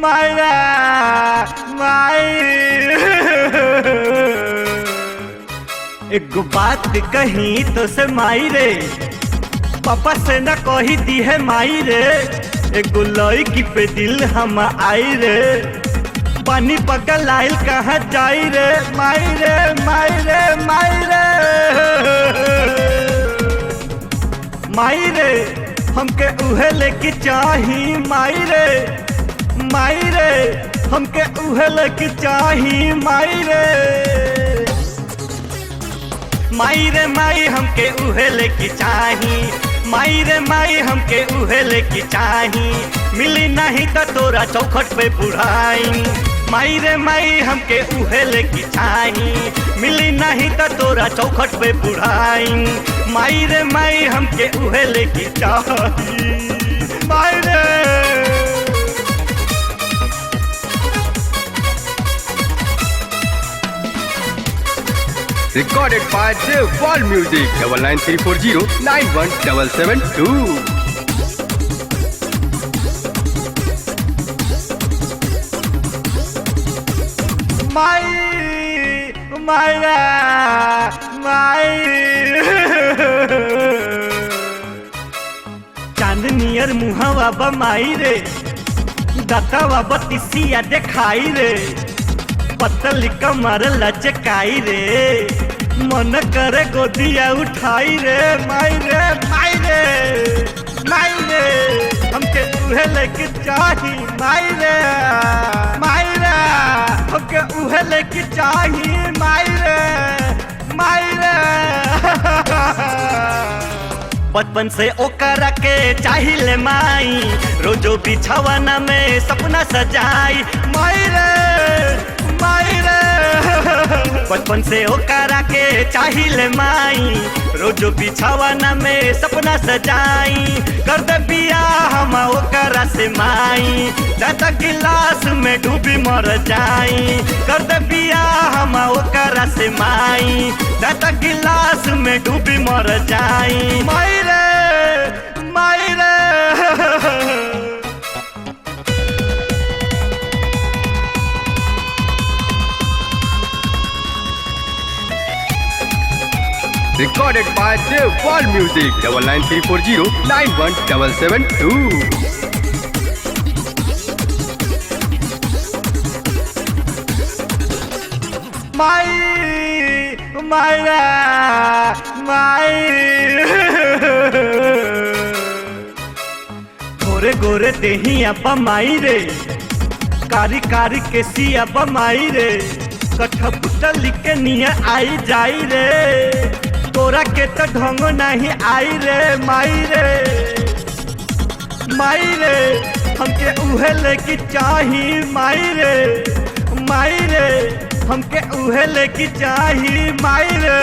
मायरा माई एक बात कही तो से माई रे, पापा से न कही दी है माई रे। एक लड़की पे दिल हम आई रे, पानी पकल आइल कहाँ जाई रे। माई रे माई रे माई रे माई रे, हमके उहे लेके चाही माई रे। माई रे हमके उहे लेके चाही माई रे। माई रे माई हमके उहे लेके चाही। माई रे माई हमके उहे लेके चाही। मिली नहीं तो तोरा चौखट पे बुढ़ाई। माई रे माई हमके उहे लेके चाही। मिली नहीं तो तोरा चौखट पे बुढ़ाई। माई रे माई हमके उहे लेके चाही। माई रे Recorded by Dev World Music 99340 91772. माई मायरा माई चांदनियर मुहावा बमाई रे, दातावा बतिसिया देखाई रे। पतली कमर लचकाई रे, मन करे गोदिया उठाई रे। माई रे माई रे माई रे हमके उहे लेके चाही। माई रे माई रे हमके उहे लेके चाही। माई रे माई रे बचपन से ओकरा के चाहिए माई, रोजो बिछावना में सपना सजाई। माई रे माई रे बचपन से ओकरा के चाहिए माई, रोजो बिछावना में सपना सजाई। कर दे बियाह हम ओकरा से माई, दादा गिलास में डूबी मर जाई। कर दे बियाह हम ओकरा से माई, दादा गिलास में डूबी मर जाई। माई रे माई रे Recorded by Dev World Music 99340 91772. माई मायरा माई गोरे गोरे देही अब माई रे, कारी कारी के सी अब माई रे। कट्ठा पुट्टा लिख के निया आई जाई रे, तोरा के तो ढंग नहीं आई रे। माई रे माई रे हमके उहे लेके चाही। माई रे माई रे हमके उहे लेके चाही। माई रे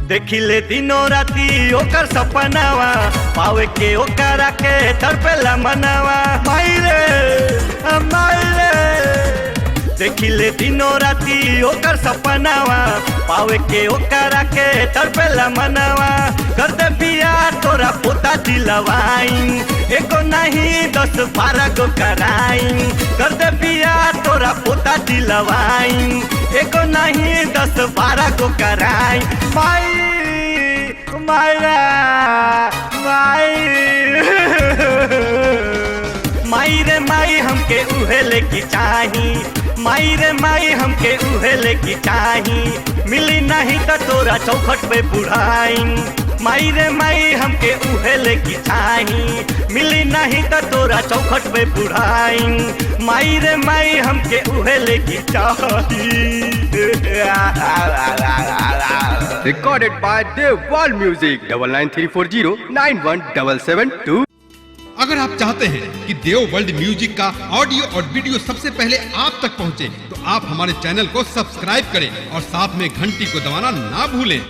देखी ले दिनों राती ओकर सपनावा, पावे के ओकरा के तड़पेला मनावा। माई रे माई रे देखी ले दिनों राती ओकर सपनावा, पावे के ओकरा के तड़पेला मनावा। कर दे बियाह तोरा पोता दिलवाई, एको नहीं 10-12 गो कराई। कर दे बियाह तोरा पोता दिलवाई, एको नहीं 10-12 गो कराई। माई मायरा माई माई रे माई हमके उहे लेके चाही। माई रे माई हमके उहे लेके चाही। मिली नहीं तो तोरा चौखट पे बुढ़ाई। माई रे माई हमके उहे लेके चाही। मिली नहीं तो तोरा चौखट पे बुढ़ाई। माई रे माई हमके उहे लेके चाही। Recorded by Dev World Music 99340 91772. अगर आप चाहते हैं कि देव वर्ल्ड म्यूजिक का ऑडियो और वीडियो सबसे पहले आप तक पहुंचे, तो आप हमारे चैनल को सब्सक्राइब करें और साथ में घंटी को दबाना ना भूलें।